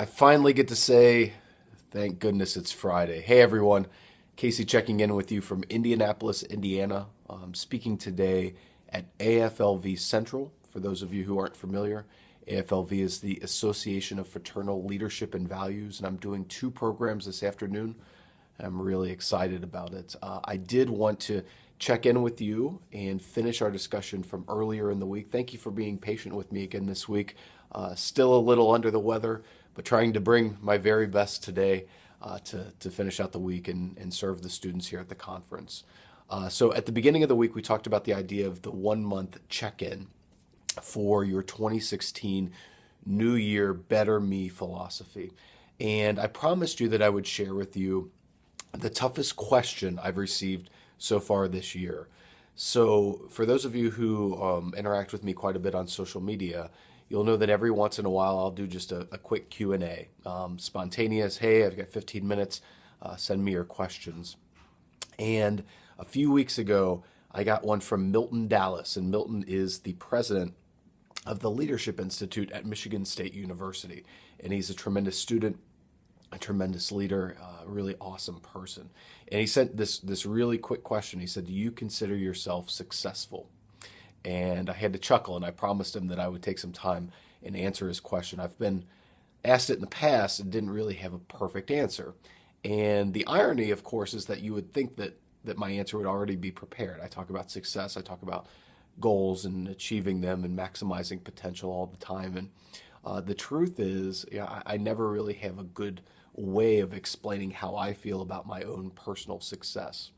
I finally get to say, thank goodness it's Friday. Hey everyone, Casey checking in with you from Indianapolis, Indiana. Speaking today at AFLV Central. For those of you who aren't familiar, AFLV is the Association of Fraternal Leadership and Values, and I'm doing two programs this afternoon. I'm really excited about it. I did want to check in with you and finish our discussion from earlier in the week. Thank you for being patient with me again this week. Still a little under the weather, but trying to bring my very best today to finish out the week and serve the students here at the conference. So at the beginning of the week, we talked about the idea of the 1 month check-in for your 2016 New Year Better Me philosophy. And I promised you that I would share with you the toughest question I've received so far this year. So for those of you who interact with me quite a bit on social media, you'll know that every once in a while I'll do just a quick Q&A. Spontaneous, hey, I've got 15 minutes, send me your questions. And a few weeks ago, I got one from Milton Dallas, and Milton is the president of the Leadership Institute at Michigan State University. And he's a tremendous student, a tremendous leader, a really awesome person. And he sent this really quick question. He said, do you consider yourself successful? And I had to chuckle, and I promised him that I would take some time and answer his question. I've been asked it in the past and didn't really have a perfect answer. And the irony, of course, is that you would think that my answer would already be prepared. I talk about success, I talk about goals and achieving them and maximizing potential all the time. And the truth is, I never really have a good way of explaining how I feel about my own personal success.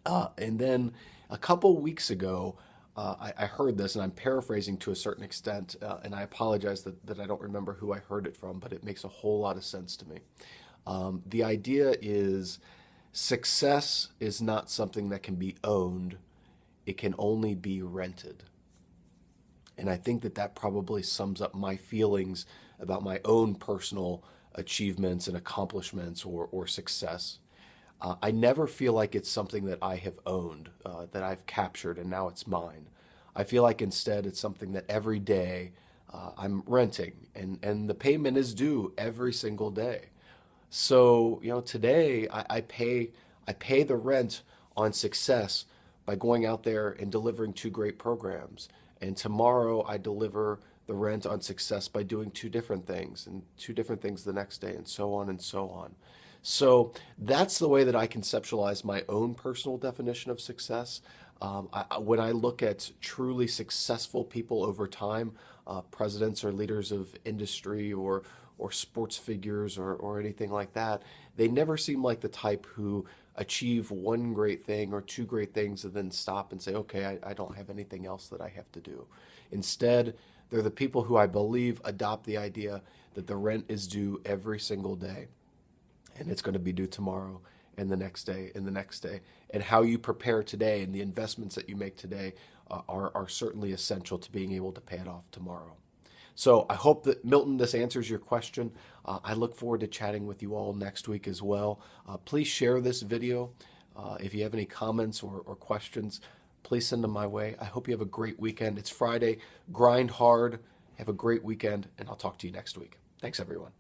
And then a couple weeks ago, I heard this, and I'm paraphrasing to a certain extent, and I apologize that I don't remember who I heard it from, but it makes a whole lot of sense to me. The idea is success is not something that can be owned, it can only be rented. And I think that probably sums up my feelings about my own personal achievements and accomplishments or success. I never feel like it's something that I have owned, that I've captured and now it's mine. I feel like instead it's something that every day I'm renting and the payment is due every single day. So, today I pay the rent on success by going out there and delivering two great programs. And tomorrow I deliver the rent on success by doing two different things and two different things the next day and so on and so on. So that's the way that I conceptualize my own personal definition of success. When I look at truly successful people over time, presidents or leaders of industry or sports figures or anything like that, they never seem like the type who achieve one great thing or two great things and then stop and say, okay, I don't have anything else that I have to do. Instead, they're the people who I believe adopt the idea that the rent is due every single day. And it's going to be due tomorrow and the next day and the next day. And how you prepare today and the investments that you make today are certainly essential to being able to pay it off tomorrow. So I hope that, Milton, this answers your question. I look forward to chatting with you all next week as well. Please share this video. If you have any comments or questions, please send them my way. I hope you have a great weekend. It's Friday. Grind hard. Have a great weekend, and I'll talk to you next week. Thanks, everyone.